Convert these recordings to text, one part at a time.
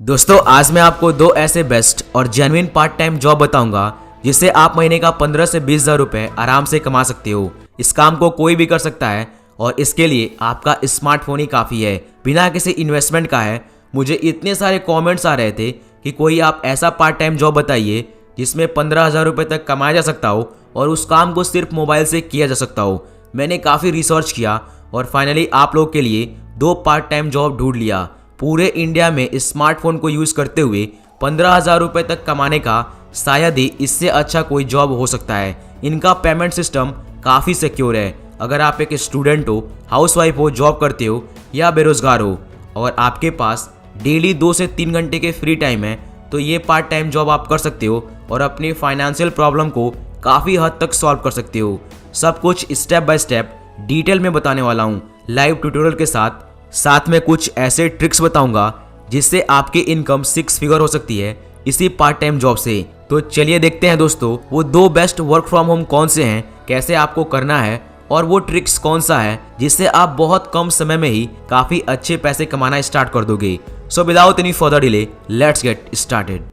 दोस्तों आज मैं आपको दो ऐसे बेस्ट और जेन्युइन पार्ट टाइम जॉब बताऊंगा जिससे आप महीने का 15 से 20 हज़ार रुपए आराम से कमा सकते हो। इस काम को कोई भी कर सकता है और इसके लिए आपका स्मार्टफोन ही काफ़ी है, बिना किसी इन्वेस्टमेंट का है। मुझे इतने सारे कमेंट्स आ रहे थे कि कोई आप ऐसा पार्ट टाइम जॉब बताइए जिसमें 15,000 रुपये तक कमाया जा सकता हो और उस काम को सिर्फ मोबाइल से किया जा सकता हो। मैंने काफ़ी रिसर्च किया और फाइनली आप लोग के लिए दो पार्ट टाइम जॉब ढूंढ लिया। पूरे इंडिया में स्मार्टफोन को यूज़ करते हुए 15,000 रुपये तक कमाने का शायद ही इससे अच्छा कोई जॉब हो सकता है। इनका पेमेंट सिस्टम काफ़ी सिक्योर है। अगर आप एक स्टूडेंट हो, हाउसवाइफ हो, जॉब करते हो या बेरोजगार हो और आपके पास डेली 2 से 3 घंटे के फ्री टाइम है तो ये पार्ट टाइम जॉब आप कर सकते हो और अपनी फाइनेंशियल प्रॉब्लम को काफ़ी हद तक सॉल्व कर सकते हो। सब कुछ स्टेप बाय स्टेप डिटेल में बताने वाला हूँ लाइव ट्यूटोरियल के साथ में कुछ ऐसे ट्रिक्स बताऊंगा जिससे आपकी इनकम 6 फिगर हो सकती है इसी पार्ट टाइम जॉब से। तो चलिए देखते हैं दोस्तों वो दो बेस्ट वर्क फ्रॉम होम कौन से हैं, कैसे आपको करना है और वो ट्रिक्स कौन सा है जिससे आप बहुत कम समय में ही काफ़ी अच्छे पैसे कमाना स्टार्ट कर दोगे। So without any further delay let's get started.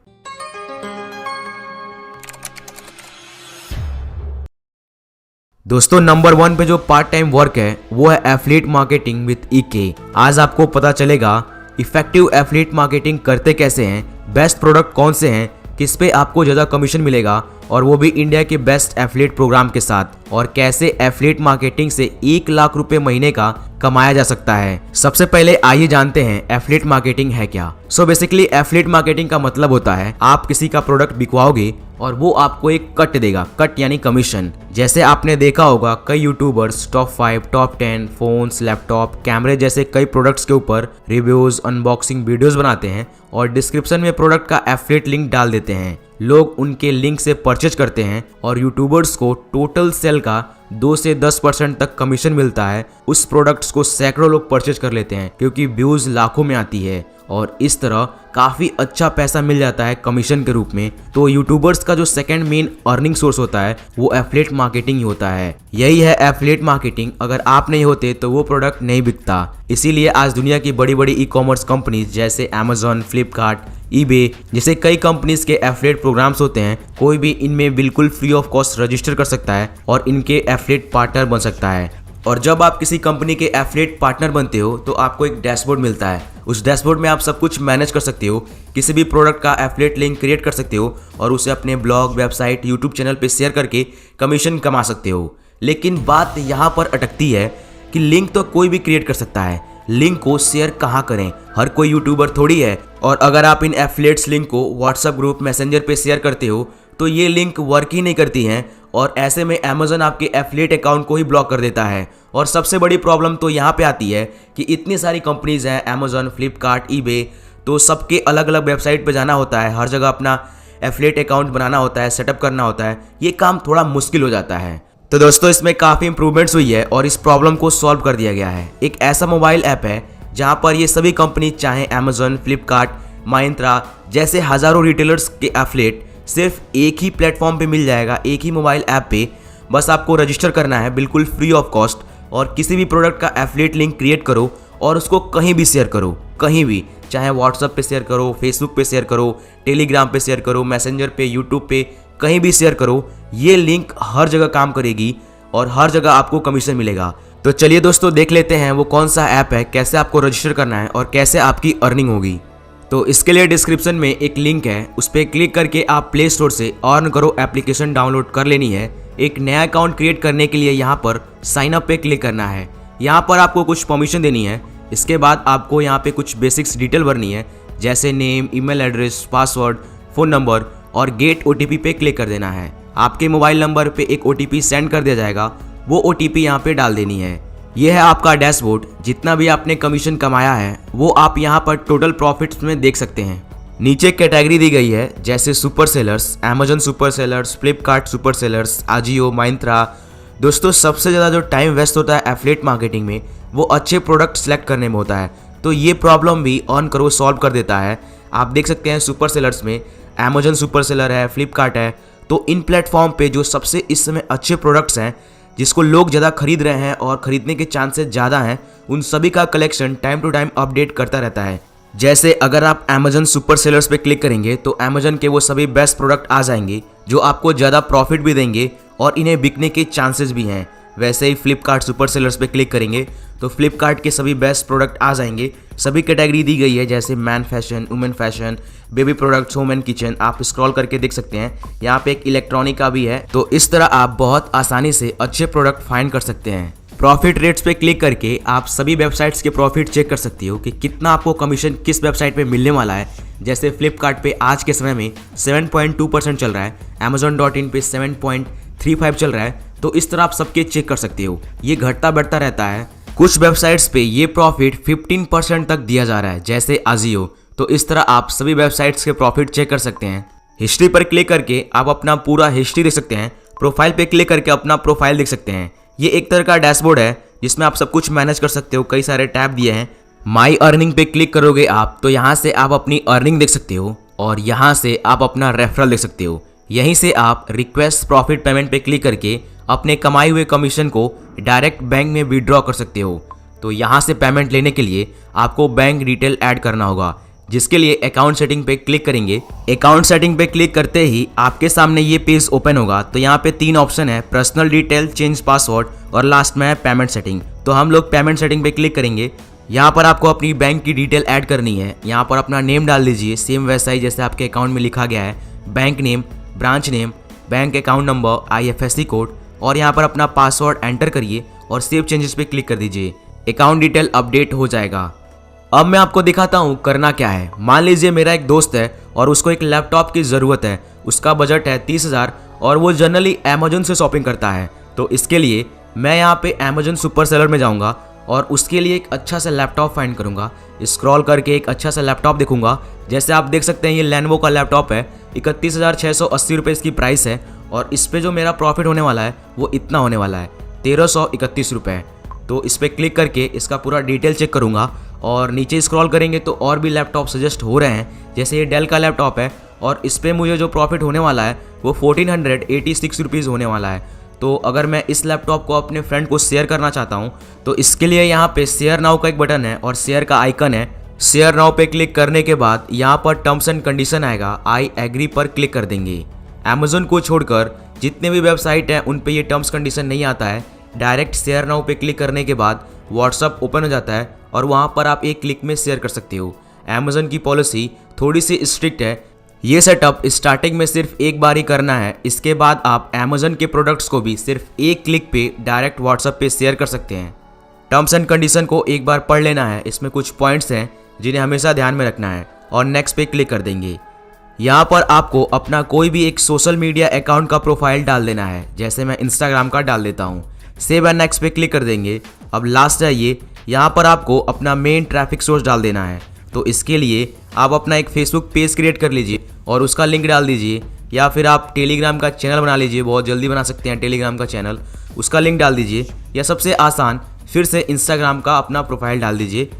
दोस्तों नंबर 1 पे जो पार्ट टाइम वर्क है वो है एफिलिएट मार्केटिंग विद ईके। आज आपको पता चलेगा इफेक्टिव एफिलिएट मार्केटिंग करते कैसे हैं, बेस्ट प्रोडक्ट कौन से हैं, किस पे आपको ज़्यादा कमीशन मिलेगा और वो भी इंडिया के बेस्ट एफिलिएट प्रोग्राम के साथ, और कैसे एफिलिएट मार्केटिंग से 1 लाख रुपए महीने का कमाया जा सकता है। सबसे पहले आइए जानते हैं एफिलिएट मार्केटिंग है क्या। सो बेसिकली एफिलिएट मार्केटिंग का मतलब होता है आप किसी का प्रोडक्ट बिकवाओगे और वो आपको एक कट देगा, कट यानी कमीशन। जैसे आपने देखा होगा कई YouTubers top 5, top 10 phones, laptop, कैमरे जैसे कई प्रोडक्ट्स के ऊपर रिव्यूज, अनबॉक्सिंग वीडियोस बनाते हैं और डिस्क्रिप्शन में प्रोडक्ट का एफिलिएट लिंक डाल देते हैं। लोग उनके लिंक से परचेज करते हैं और यूट्यूबर्स को टोटल सेल का 2 से 10% तक कमीशन मिलता है। उस प्रोडक्ट्स को सैकड़ों लोग परचेज कर लेते हैं क्योंकि व्यूज लाखों में आती है और इस तरह काफ़ी अच्छा पैसा मिल जाता है कमीशन के रूप में। तो यूट्यूबर्स का जो सेकंड मेन अर्निंग सोर्स होता है वो एफिलिएट मार्केटिंग ही होता है। यही है एफिलिएट मार्केटिंग। अगर आप नहीं होते तो वो प्रोडक्ट नहीं बिकता। इसीलिए आज दुनिया की बड़ी बड़ी ई कॉमर्स कंपनीज जैसे अमेजॉन, फ्लिपकार्ट, ईबे जैसे कई कंपनीज के एफिलिएट प्रोग्राम्स होते हैं। कोई भी इनमें बिल्कुल फ्री ऑफ कॉस्ट रजिस्टर कर सकता है और इनके एफिलिएट पार्टनर बन सकता है। और जब आप किसी कंपनी के एफिलिएट पार्टनर बनते हो तो आपको एक डैशबोर्ड मिलता है। उस डैशबोर्ड में आप सब कुछ मैनेज कर सकते हो, किसी भी प्रोडक्ट का एफिलिएट लिंक क्रिएट कर सकते हो और उसे अपने ब्लॉग, वेबसाइट, यूट्यूब चैनल पे शेयर करके कमीशन कमा सकते हो। लेकिन बात यहाँ पर अटकती है कि लिंक तो कोई भी क्रिएट कर सकता है, लिंक को शेयर कहाँ करें, हर कोई यूट्यूबर थोड़ी है। और अगर आप इन एफिलिएट्स लिंक को व्हाट्सएप ग्रुप, मैसेंजर पे शेयर करते हो तो ये लिंक वर्क ही नहीं करती हैं और ऐसे में अमेजन आपके एफिलिएट अकाउंट को ही ब्लॉक कर देता है। और सबसे बड़ी प्रॉब्लम तो यहाँ पे आती है कि इतनी सारी कंपनीज हैं, अमेजन, फ्लिपकार्ट, ईबे, तो सबके अलग अलग वेबसाइट पे जाना होता है, हर जगह अपना एफिलिएट अकाउंट बनाना होता है, सेटअप करना होता है। ये काम थोड़ा मुश्किल हो जाता है। तो दोस्तों इसमें काफ़ी इंप्रूवमेंट्स हुई है और इस प्रॉब्लम को सॉल्व कर दिया गया है। एक ऐसा मोबाइल ऐप है जहाँ पर ये सभी कंपनी चाहे अमेजन, फ्लिपकार्ट, माइंत्रा जैसे हज़ारों रिटेलर्स के एफिलिएट सिर्फ एक ही प्लेटफॉर्म पे मिल जाएगा, एक ही मोबाइल ऐप पे। बस आपको रजिस्टर करना है बिल्कुल फ्री ऑफ कॉस्ट और किसी भी प्रोडक्ट का एफिलिएट लिंक क्रिएट करो और उसको कहीं भी शेयर करो, कहीं भी, चाहे व्हाट्सएप पे शेयर करो, फेसबुक पे शेयर करो, टेलीग्राम पे शेयर करो, मैसेंजर पे, यूट्यूब पे, कहीं भी शेयर करो। ये लिंक हर जगह काम करेगी और हर जगह आपको कमीशन मिलेगा। तो चलिए दोस्तों देख लेते हैं वो कौन सा ऐप है, कैसे आपको रजिस्टर करना है और कैसे आपकी अर्निंग होगी। तो इसके लिए डिस्क्रिप्शन में एक लिंक है, उस पर क्लिक करके आप प्ले स्टोर से अर्न करो एप्लीकेशन डाउनलोड कर लेनी है। एक नया अकाउंट क्रिएट करने के लिए यहाँ पर साइन अप पे क्लिक करना है। यहाँ पर आपको कुछ परमिशन देनी है। इसके बाद आपको यहाँ पे कुछ बेसिक्स डिटेल भरनी है जैसे name, email address, password, phone number और गेट ओटीपी पे क्लिक कर देना है। आपके मोबाइल नंबर पे एक ओटीपी सेंड कर दिया जाएगा, वो ओटीपी यहाँ पे डाल देनी है। यह है आपका डैशबोर्ड। जितना भी आपने कमीशन कमाया है वो आप यहाँ पर टोटल प्रॉफिट्स में देख सकते हैं। नीचे कैटेगरी दी गई है जैसे super sellers, Amazon super sellers, Flipkart super sellers, Ajio, Myntra. दोस्तों सबसे ज़्यादा जो टाइम वेस्ट होता है एफिलिएट मार्केटिंग में वो अच्छे प्रोडक्ट सेलेक्ट करने में होता है। तो ये प्रॉब्लम भी अर्न करो सॉल्व कर देता है। आप देख सकते हैं सुपर सेलर्स में अमेजन सुपर सेलर है, फ्लिपकार्ट है। तो इन प्लेटफॉर्म पे जो सबसे इस समय अच्छे प्रोडक्ट्स हैं जिसको लोग ज़्यादा खरीद रहे हैं और ख़रीदने के चांसेस ज़्यादा हैं, उन सभी का collection time to time update करता रहता है। जैसे अगर आप Amazon सुपर सेलर्स पे क्लिक करेंगे तो Amazon के वो सभी बेस्ट प्रोडक्ट आ जाएंगे जो आपको ज़्यादा प्रॉफिट भी देंगे और इन्हें बिकने के चांसेस भी हैं। वैसे ही फ्लिपकार्ट सुपर सेलर्स पे क्लिक करेंगे तो फ्लिपकार्ट के सभी बेस्ट प्रोडक्ट आ जाएंगे। सभी कैटेगरी दी गई है जैसे man fashion, women fashion, baby products, home and kitchen. आप स्क्रॉल करके देख सकते हैं, यहाँ पे एक इलेक्ट्रॉनिक का भी है। तो इस तरह आप बहुत आसानी से अच्छे प्रोडक्ट फाइंड कर सकते हैं। प्रॉफिट रेट्स पे क्लिक करके आप सभी वेबसाइट्स के प्रॉफिट चेक कर सकते हो कि कितना आपको कमीशन किस वेबसाइट पे मिलने वाला है। जैसे फ्लिपकार्ट पे आज के समय में 7.2% चल रहा है, Amazon.in पे 7.35 चल रहा है। तो इस तरह आप सबके चेक कर सकते हो, ये घटता बढ़ता रहता है। कुछ वेबसाइट्स पे ये प्रॉफिट 15% तक दिया जा रहा है जैसे Ajio। तो इस तरह आप सभी वेबसाइट्स के प्रॉफिट चेक कर सकते हैं। हिस्ट्री पर क्लिक करके आप अपना पूरा हिस्ट्री देख सकते हैं। प्रोफाइल पे क्लिक करके अपना प्रोफाइल देख सकते हैं। ये एक तरह का डैशबोर्ड है जिसमें आप सब कुछ मैनेज कर सकते हो। कई सारे टैब दिए हैं। माई अर्निंग पे क्लिक करोगे आप तो यहाँ से आप अपनी अर्निंग देख सकते हो और यहाँ से आप अपना रेफरल देख सकते हो। यहीं से आप रिक्वेस्ट प्रॉफिट पेमेंट पे क्लिक करके अपने कमाए हुए कमीशन को डायरेक्ट बैंक में विड्रॉ कर सकते हो। तो यहाँ से पेमेंट लेने के लिए आपको बैंक डिटेल ऐड करना होगा, जिसके लिए अकाउंट सेटिंग पे क्लिक करेंगे। अकाउंट सेटिंग पे क्लिक करते ही आपके सामने ये पेज ओपन होगा। तो यहाँ पे 3 ऑप्शन है, पर्सनल डिटेल, चेंज पासवर्ड और लास्ट में है पेमेंट सेटिंग। तो हम लोग पेमेंट सेटिंग पे क्लिक करेंगे। यहाँ पर आपको अपनी बैंक की डिटेल ऐड करनी है। यहाँ पर अपना नेम डाल दीजिए, सेम वैसा ही जैसे आपके अकाउंट में लिखा गया है। Bank name, branch name, bank account number, IFSC code और यहाँ पर अपना पासवर्ड एंटर करिए और सेव चेंजेस पे क्लिक कर दीजिए। अकाउंट डिटेल अपडेट हो जाएगा। अब मैं आपको दिखाता हूँ करना क्या है। मान लीजिए मेरा एक दोस्त है और उसको एक लैपटॉप की ज़रूरत है। उसका बजट है 30,000 और वो जनरली Amazon से शॉपिंग करता है। तो इसके लिए मैं यहाँ पे Amazon सुपर सेलर में जाऊँगा और उसके लिए एक अच्छा सा लैपटॉप फाइंड करूँगा। स्क्रॉल करके एक अच्छा सा लैपटॉप देखूंगा। जैसे आप देख सकते हैं ये Lenovo का लैपटॉप है, 31,680 रुपये इसकी प्राइस है और इस पर जो मेरा प्रॉफिट होने वाला है वो इतना होने वाला है, 1,331 रुपये। तो इस पर क्लिक करके इसका पूरा डिटेल चेक करूँगा और नीचे स्क्रॉल करेंगे तो और भी लैपटॉप सजेस्ट हो रहे हैं। जैसे ये डेल का लैपटॉप है और इस पर मुझे जो प्रॉफिट होने वाला है वो 1,486 रुपीज़ होने वाला है। तो अगर मैं इस लैपटॉप को अपने फ्रेंड को शेयर करना चाहता हूँ तो इसके लिए यहाँ पे शेयर नाउ का एक बटन है और शेयर का आइकन है। शेयर नाउ पे क्लिक करने के बाद यहाँ पर टर्म्स एंड कंडीशन आएगा, आई एग्री पर क्लिक कर देंगे। Amazon को छोड़कर जितने भी वेबसाइट हैं उन पे ये टर्म्स कंडीशन नहीं आता है। डायरेक्ट शेयर नाउ पे क्लिक करने के बाद व्हाट्सअप ओपन हो जाता है और वहाँ पर आप एक क्लिक में शेयर कर सकते हो। Amazon की पॉलिसी थोड़ी सी स्ट्रिक्ट है। ये सेटअप स्टार्टिंग में सिर्फ एक बार ही करना है। इसके बाद आप Amazon के प्रोडक्ट्स को भी सिर्फ एक क्लिक पे डायरेक्ट व्हाट्सएप पे शेयर कर सकते हैं। टर्म्स एंड कंडीशन को एक बार पढ़ लेना है। इसमें कुछ पॉइंट्स हैं जिन्हें हमेशा ध्यान में रखना है और नेक्स्ट पे क्लिक कर देंगे। यहाँ पर आपको अपना कोई भी एक सोशल मीडिया अकाउंट का प्रोफाइल डाल देना है। जैसे मैं इंस्टाग्राम का डाल देता हूँ। सेव एंड नेक्स्ट पे क्लिक कर देंगे। अब लास्ट है ये, यहाँ पर आपको अपना मेन ट्रैफिक सोर्स डाल देना है। तो इसके लिए आप अपना एक फेसबुक पेज क्रिएट कर लीजिए और उसका लिंक डाल दीजिए, या फिर आप टेलीग्राम का चैनल बना लीजिए। बहुत जल्दी बना सकते हैं टेलीग्राम का चैनल, उसका लिंक डाल दीजिए, या सबसे आसान फिर से इंस्टाग्राम का अपना प्रोफाइल डाल दीजिए।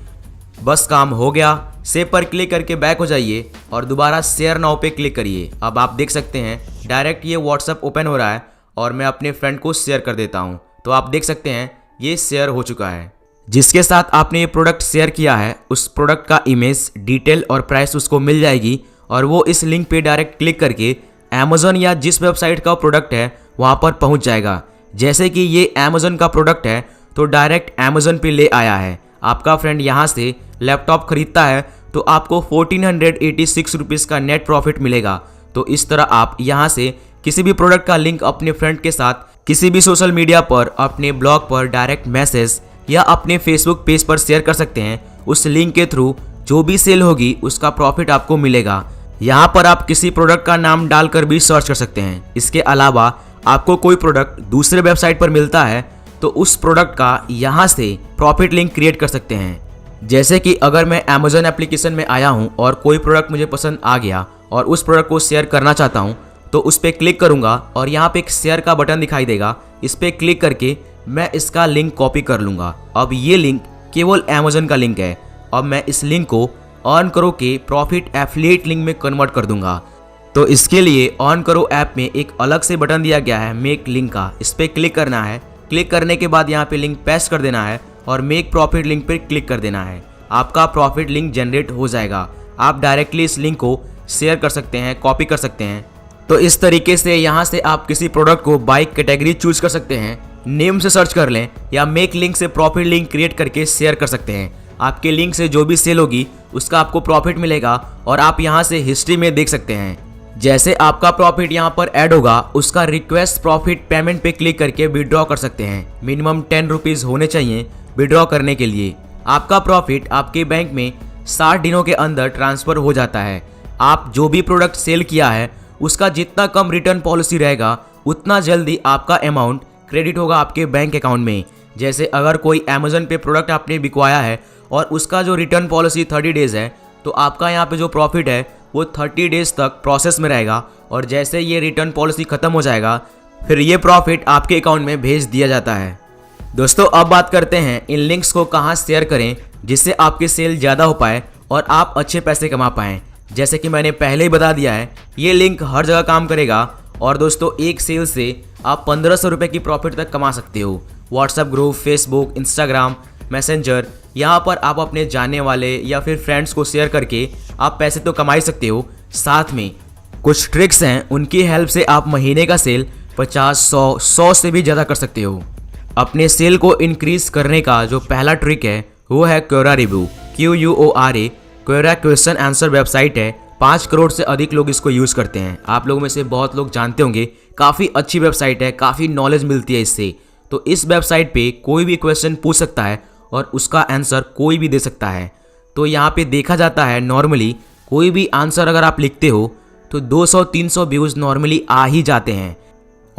बस काम हो गया। सेव पर क्लिक करके बैक हो जाइए और दोबारा शेयर नाउ पे क्लिक करिए। अब आप देख सकते हैं डायरेक्ट ये व्हाट्सएप ओपन हो रहा है और मैं अपने फ्रेंड को शेयर कर देता हूँ। तो आप देख सकते हैं ये शेयर हो चुका है। जिसके साथ आपने ये प्रोडक्ट शेयर किया है उस प्रोडक्ट का इमेज, डिटेल और प्राइस उसको मिल जाएगी और वो इस लिंक पे डायरेक्ट क्लिक करके Amazon या जिस वेबसाइट का प्रोडक्ट है वहाँ पर पहुँच जाएगा। जैसे कि ये Amazon का प्रोडक्ट है तो डायरेक्ट Amazon पे ले आया है। आपका फ्रेंड यहाँ से लैपटॉप खरीदता है तो आपको 1,486 रुपीज़ का नेट प्रॉफिट मिलेगा। तो इस तरह आप यहाँ से किसी भी प्रोडक्ट का लिंक अपने फ्रेंड के साथ किसी भी सोशल मीडिया पर, अपने ब्लॉग पर डायरेक्ट मैसेज या अपने फेसबुक पेज पर शेयर कर सकते हैं। उस लिंक के थ्रू जो भी सेल होगी उसका प्रॉफिट आपको मिलेगा। यहाँ पर आप किसी प्रोडक्ट का नाम डालकर भी सर्च कर सकते हैं। इसके अलावा आपको कोई प्रोडक्ट दूसरे वेबसाइट पर मिलता है तो उस प्रोडक्ट का यहाँ से प्रॉफिट लिंक क्रिएट कर सकते हैं। जैसे कि अगर मैं Amazon एप्लीकेशन में आया हूँ और कोई प्रोडक्ट मुझे पसंद आ गया और उस प्रोडक्ट को शेयर करना चाहता हूँ तो उस पर क्लिक करूँगा और यहाँ पे एक शेयर का बटन दिखाई देगा। इस पर क्लिक करके मैं इसका लिंक कॉपी कर लूँगा। अब ये लिंक केवल Amazon का लिंक है। अब मैं इस लिंक को अर्न करो के प्रॉफिट एफिलिएट लिंक में कन्वर्ट कर दूंगा। तो इसके लिए अर्न करो ऐप में एक अलग से बटन दिया गया है मेक लिंक का। इस पर क्लिक करना है। क्लिक करने के बाद यहाँ पे लिंक पेस्ट कर देना है और मेक प्रॉफिट लिंक पर क्लिक कर देना है। आपका प्रॉफिट लिंक जनरेट हो जाएगा। आप डायरेक्टली इस लिंक को शेयर कर सकते हैं, कॉपी कर सकते हैं। तो इस तरीके से यहाँ से आप किसी प्रोडक्ट को बाइक कैटेगरी चूज कर सकते हैं, नेम से सर्च कर लें या मेक लिंक से प्रॉफिट लिंक क्रिएट करके शेयर कर सकते हैं। आपके लिंक से जो भी सेल होगी उसका आपको प्रॉफिट मिलेगा और आप यहाँ से हिस्ट्री में देख सकते हैं। जैसे आपका प्रॉफिट यहाँ पर ऐड होगा, उसका रिक्वेस्ट प्रॉफिट पेमेंट पे क्लिक करके विड्रॉ कर सकते हैं। मिनिमम 10 रुपीज़ होने चाहिए विड्रॉ करने के लिए। आपका प्रॉफिट आपके बैंक में 60 दिनों के अंदर ट्रांसफ़र हो जाता है। आप जो भी प्रोडक्ट सेल किया है उसका जितना कम रिटर्न पॉलिसी रहेगा उतना जल्दी आपका अमाउंट क्रेडिट होगा आपके बैंक अकाउंट में। जैसे अगर कोई अमेज़न पे प्रोडक्ट आपने बिकवाया है और उसका जो रिटर्न पॉलिसी 30 डेज़ है, तो आपका यहाँ पे जो प्रॉफिट है वो 30 डेज़ तक प्रोसेस में रहेगा और जैसे ये रिटर्न पॉलिसी ख़त्म हो जाएगा फिर ये प्रॉफिट आपके अकाउंट में भेज दिया जाता है। दोस्तों अब बात करते हैं इन लिंक्स को कहाँ शेयर करें जिससे आपकी सेल ज़्यादा हो पाए और आप अच्छे पैसे कमा पाएँ। जैसे कि मैंने पहले ही बता दिया है, ये लिंक हर जगह काम करेगा और दोस्तों एक सेल से आप 1500 रुपये की प्रॉफिट तक कमा सकते हो। WhatsApp group, Facebook, Instagram, messenger, यहाँ पर आप अपने जानने वाले या फिर फ्रेंड्स को शेयर करके आप पैसे तो कमा ही सकते हो। साथ में कुछ ट्रिक्स हैं, उनकी हेल्प से आप महीने का सेल 50, 100 से भी ज़्यादा कर सकते हो। अपने सेल को इंक्रीज करने का जो पहला ट्रिक है वो है Quora review, QUORA। Quora question answer website है, 5 करोड़ से अधिक लोग इसको यूज़ करते हैं। आप लोगों में से बहुत लोग जानते होंगे, काफ़ी अच्छी वेबसाइट है, काफ़ी नॉलेज मिलती है इससे। तो इस वेबसाइट पे कोई भी क्वेश्चन पूछ सकता है और उसका आंसर कोई भी दे सकता है। तो यहाँ पे देखा जाता है नॉर्मली कोई भी आंसर अगर आप लिखते हो तो 200-300 व्यूज़ नॉर्मली आ ही जाते हैं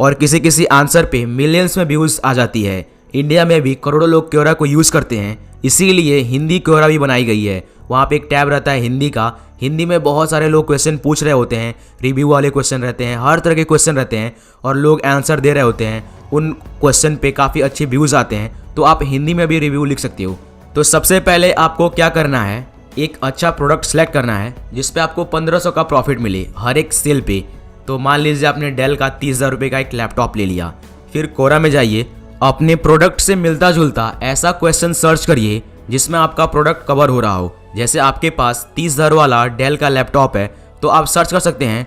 और किसी किसी आंसर पे मिलियंस में व्यूज़ आ जाती है। इंडिया में भी करोड़ों लोग क्योरा को यूज़ करते हैं, इसीलिए हिंदी क्योरा भी बनाई गई है। वहाँ पे एक टैब रहता है हिंदी का, हिंदी में बहुत सारे लोग क्वेश्चन पूछ रहे होते हैं, रिव्यू वाले क्वेश्चन रहते हैं, हर तरह के क्वेश्चन रहते हैं और लोग आंसर दे रहे होते हैं। उन क्वेश्चन पे काफ़ी अच्छे व्यूज़ आते हैं, तो आप हिंदी में भी रिव्यू लिख सकते हो। तो सबसे पहले आपको क्या करना है, एक अच्छा प्रोडक्ट सेलेक्ट करना है जिस पे आपको 1500 का प्रॉफिट मिले हर एक सेल पे। तो मान लीजिए आपने डेल का 30,000 रुपये का एक लैपटॉप ले लिया। फिर कोरा में जाइए, अपने प्रोडक्ट से मिलता जुलता ऐसा क्वेश्चन सर्च करिए जिसमें आपका प्रोडक्ट कवर हो रहा हो। जैसे आपके पास 30,000 वाला डेल का लैपटॉप है तो आप सर्च कर सकते हैं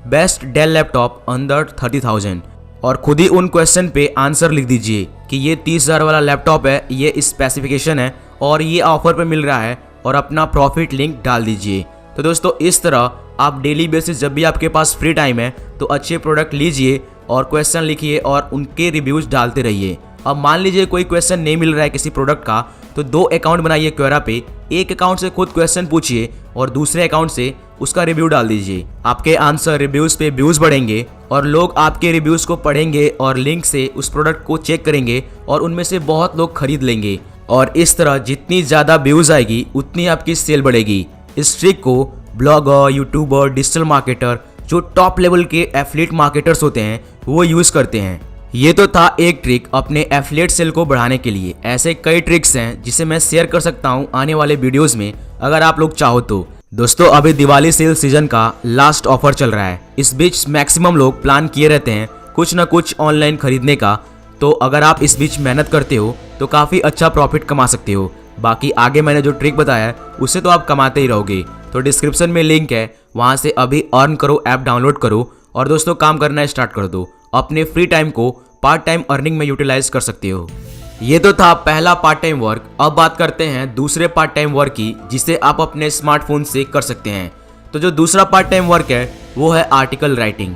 बेस्ट डेल लैपटॉप अंडर 30,000 और खुद ही उन क्वेश्चन पे आंसर लिख दीजिए कि ये 30,000 वाला लैपटॉप है, ये स्पेसिफिकेशन है और ये ऑफर पे मिल रहा है और अपना प्रॉफिट लिंक डाल दीजिए। तो दोस्तों इस तरह आप डेली बेसिस जब भी आपके पास फ्री टाइम है तो अच्छे प्रोडक्ट लीजिए और क्वेश्चन लिखिए और उनके रिव्यूज़ डालते रहिए। अब मान लीजिए कोई क्वेश्चन नहीं मिल रहा है किसी प्रोडक्ट का, तो 2 अकाउंट बनाइए क्योरा पे। एक अकाउंट से खुद क्वेश्चन पूछिए और दूसरे अकाउंट से उसका रिव्यू डाल दीजिए। आपके आंसर रिव्यूज़ पे व्यूज़ बढ़ेंगे और लोग आपके रिव्यूज़ को पढ़ेंगे और लिंक से उस प्रोडक्ट को चेक करेंगे और उनमें से बहुत लोग खरीद लेंगे। और इस तरह जितनी ज़्यादा व्यूज़ आएगी उतनी आपकी सेल बढ़ेगी। इस ट्रिक को ब्लॉगर, यूट्यूबर, डिजिटल मार्केटर, जो टॉप लेवल के एफिलिएट मार्केटर्स होते हैं वो यूज़ करते हैं। ये तो था एक ट्रिक अपने एफिलिएट सेल को बढ़ाने के लिए। ऐसे कई ट्रिक्स हैं जिसे मैं शेयर कर सकता हूँ आने वाले वीडियोस में, अगर आप लोग चाहो तो। दोस्तों अभी दिवाली सेल सीजन का लास्ट ऑफर चल रहा है। इस बीच मैक्सिमम लोग प्लान किए रहते हैं कुछ ना कुछ ऑनलाइन खरीदने का। तो अगर आप इस बीच मेहनत करते हो तो काफ़ी अच्छा प्रॉफिट कमा सकते हो। बाकी आगे मैंने जो ट्रिक बताया है उससे तो आप कमाते ही रहोगे। तो डिस्क्रिप्शन में लिंक है, वहाँ से अभी अर्न करो ऐप डाउनलोड करो और दोस्तों काम करना स्टार्ट कर दो। अपने फ्री टाइम को पार्ट टाइम अर्निंग में यूटिलाइज कर सकते हो। ये तो था पहला पार्ट टाइम वर्क। अब बात करते हैं दूसरे पार्ट टाइम वर्क की जिसे आप अपने स्मार्टफोन से कर सकते हैं। तो जो दूसरा पार्ट टाइम वर्क है वो है आर्टिकल राइटिंग।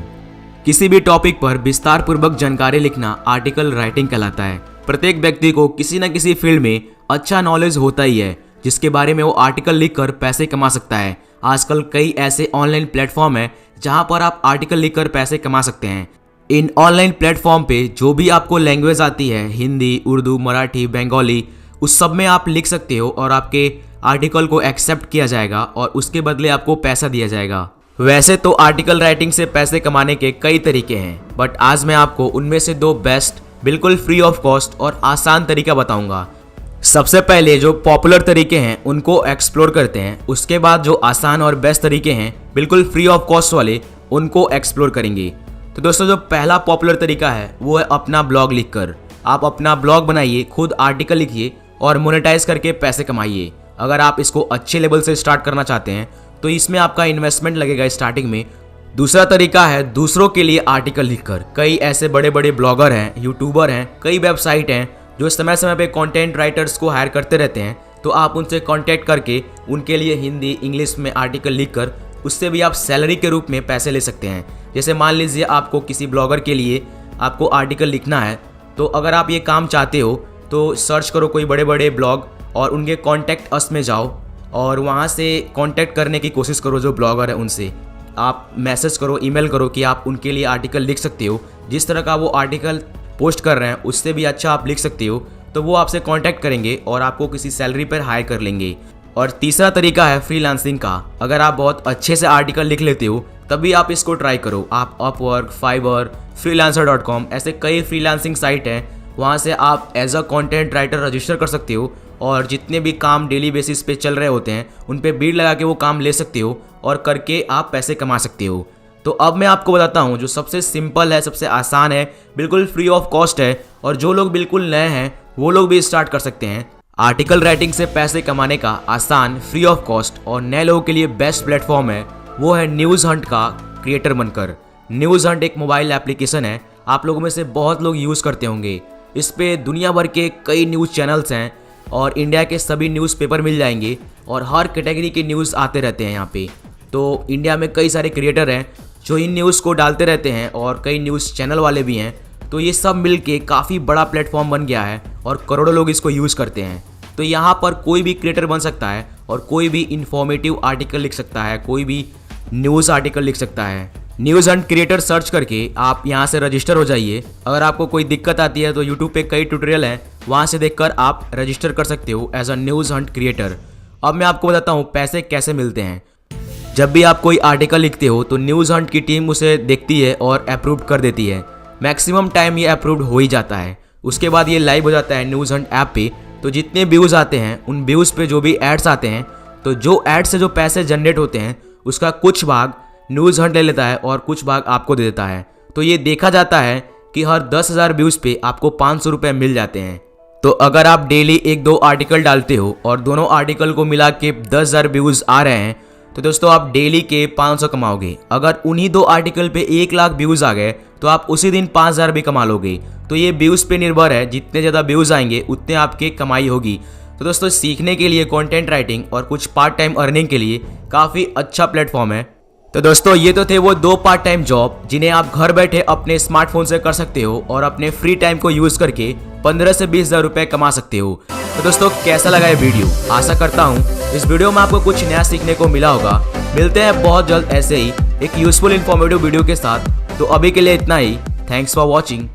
किसी भी टॉपिक पर विस्तार पूर्वक जानकारी लिखना आर्टिकल राइटिंग कहलाता है। प्रत्येक व्यक्ति को किसी न किसी फील्ड में अच्छा नॉलेज होता ही है जिसके बारे में वो आर्टिकल लिखकर पैसे कमा सकता है। आजकल कई ऐसे ऑनलाइन प्लेटफॉर्म हैं जहां पर आप आर्टिकल लिखकर पैसे कमा सकते हैं। इन ऑनलाइन प्लेटफॉर्म पे जो भी आपको लैंग्वेज आती है, हिंदी, उर्दू, मराठी, बंगाली, उस सब में आप लिख सकते हो और आपके आर्टिकल को एक्सेप्ट किया जाएगा और उसके बदले आपको पैसा दिया जाएगा। वैसे तो आर्टिकल राइटिंग से पैसे कमाने के कई तरीके हैं, बट आज मैं आपको उनमें से 2 बेस्ट, बिल्कुल फ्री ऑफ कॉस्ट और आसान तरीका बताऊंगा। सबसे पहले जो पॉपुलर तरीके हैं उनको एक्सप्लोर करते हैं, उसके बाद जो आसान और बेस्ट तरीके हैं बिल्कुल फ्री ऑफ कॉस्ट वाले, उनको एक्सप्लोर करेंगे। तो दोस्तों जो पहला पॉपुलर तरीका है वो है अपना ब्लॉग लिखकर। आप अपना ब्लॉग बनाइए, खुद आर्टिकल लिखिए और मोनेटाइज करके पैसे कमाइए। अगर आप इसको अच्छे लेवल से स्टार्ट करना चाहते हैं तो इसमें आपका इन्वेस्टमेंट लगेगा स्टार्टिंग में। दूसरा तरीका है दूसरों के लिए आर्टिकल लिखकर। कई ऐसे बड़े बड़े ब्लॉगर हैं, यूट्यूबर हैं, कई वेबसाइट हैं जो समय समय पे कंटेंट राइटर्स को हायर करते रहते हैं। तो आप उनसे कांटेक्ट करके उनके लिए हिंदी इंग्लिश में आर्टिकल लिखकर उससे भी आप सैलरी के रूप में पैसे ले सकते हैं। जैसे मान लीजिए आपको किसी ब्लॉगर के लिए आपको आर्टिकल लिखना है, तो अगर आप ये काम चाहते हो तो सर्च करो कोई बड़े बड़े ब्लॉग और उनके कॉन्टैक्ट अस में जाओ और वहाँ से कांटेक्ट करने की कोशिश करो जो ब्लॉगर है उनसे। आप मैसेज करो, ईमेल करो कि आप उनके लिए आर्टिकल लिख सकते हो। जिस तरह का वो आर्टिकल पोस्ट कर रहे हैं उससे भी अच्छा आप लिख सकते हो, तो वो आपसे कांटेक्ट करेंगे और आपको किसी सैलरी पर हायर कर लेंगे। और तीसरा तरीका है फ्रीलांसिंग का। अगर आप बहुत अच्छे से आर्टिकल लिख लेते हो तभी आप इसको ट्राई करो। आप अपवर्क, फाइवर, freelancer.com ऐसे कई फ्रीलांसिंग साइट हैं, वहाँ से आप as a content writer register कर सकते हो और जितने भी काम डेली बेसिस पे चल रहे होते हैं उन पे बीड लगा के वो काम ले सकते हो और करके आप पैसे कमा सकते हो। तो अब मैं आपको बताता हूँ जो सबसे सिंपल है, सबसे आसान है, बिल्कुल फ्री ऑफ कॉस्ट है और जो लोग बिल्कुल नए हैं वो लोग भी स्टार्ट कर सकते हैं। आर्टिकल राइटिंग से पैसे कमाने का आसान, फ्री ऑफ कॉस्ट और नए लोगों के लिए बेस्ट प्लेटफॉर्म है, वो है न्यूज़ हंट का क्रिएटर बनकर। न्यूज़ हंट एक मोबाइल एप्लीकेशन है, आप लोगों में से बहुत लोग यूज़ करते होंगे। इस पे दुनिया भर के कई न्यूज़ चैनल्स हैं और इंडिया के सभी न्यूज़पेपर मिल जाएंगे और हर कैटेगरी के न्यूज़ आते रहते हैं यहाँ पे। तो इंडिया में कई सारे क्रिएटर हैं जो इन न्यूज़ को डालते रहते हैं और कई न्यूज़ चैनल वाले भी हैं। तो ये सब मिल के काफ़ी बड़ा प्लेटफॉर्म बन गया है और करोड़ों लोग इसको यूज़ करते हैं। तो यहाँ पर कोई भी क्रिएटर बन सकता है और कोई भी इंफॉर्मेटिव आर्टिकल लिख सकता है, कोई भी न्यूज़ आर्टिकल लिख सकता है। न्यूज़ हंट क्रिएटर सर्च करके आप यहाँ से रजिस्टर हो जाइए। अगर आपको कोई दिक्कत आती है तो यूट्यूब पे कई ट्यूटोरियल हैं, वहाँ से देखकर आप रजिस्टर कर सकते हो as a news hunt creator. अब मैं आपको बताता हूँ पैसे कैसे मिलते हैं। जब भी आप कोई आर्टिकल लिखते हो तो न्यूज़ हंट की टीम उसे देखती है और अप्रूव कर देती है। मैक्सिमम टाइम ये अप्रूव्ड हो ही जाता है। उसके बाद ये लाइव हो जाता है न्यूज़ हंट ऐप पे। तो जितने व्यूज़ आते हैं उन व्यूज़ पे जो भी एड्स आते हैं, तो जो एड्स से जो पैसे जनरेट होते हैं उसका कुछ भाग न्यूज़ हंट ले लेता है और कुछ भाग आपको दे देता है। तो ये देखा जाता है कि हर 10,000 व्यूज़ पे आपको 500 रुपये मिल जाते हैं। तो अगर आप डेली 1-2 आर्टिकल डालते हो और दोनों आर्टिकल को मिला के 10,000 व्यूज़ आ रहे हैं तो दोस्तों आप डेली के 500 कमाओगे। अगर उन्हीं 2 आर्टिकल पे 1 लाख व्यूज़ आ गए तो आप उसी दिन 5,000 भी कमा लोगे। तो ये व्यूज़ पे निर्भर है, जितने ज़्यादा व्यूज़ आएंगे उतने आपके कमाई होगी। तो दोस्तों सीखने के लिए कंटेंट राइटिंग और कुछ पार्ट टाइम अर्निंग के लिए काफ़ी अच्छा प्लेटफॉर्म है। तो दोस्तों ये तो थे वो 2 पार्ट टाइम जॉब जिन्हें आप घर बैठे अपने स्मार्टफोन से कर सकते हो और अपने फ्री टाइम को यूज़ करके 15 से 20,000 रुपये कमा सकते हो। तो दोस्तों कैसा लगा ये वीडियो? आशा करता हूँ इस वीडियो में आपको कुछ नया सीखने को मिला होगा। मिलते हैं बहुत जल्द ऐसे ही एक यूजफुल इन्फॉर्मेटिव वीडियो के साथ। तो अभी के लिए इतना ही। Thanks for watching.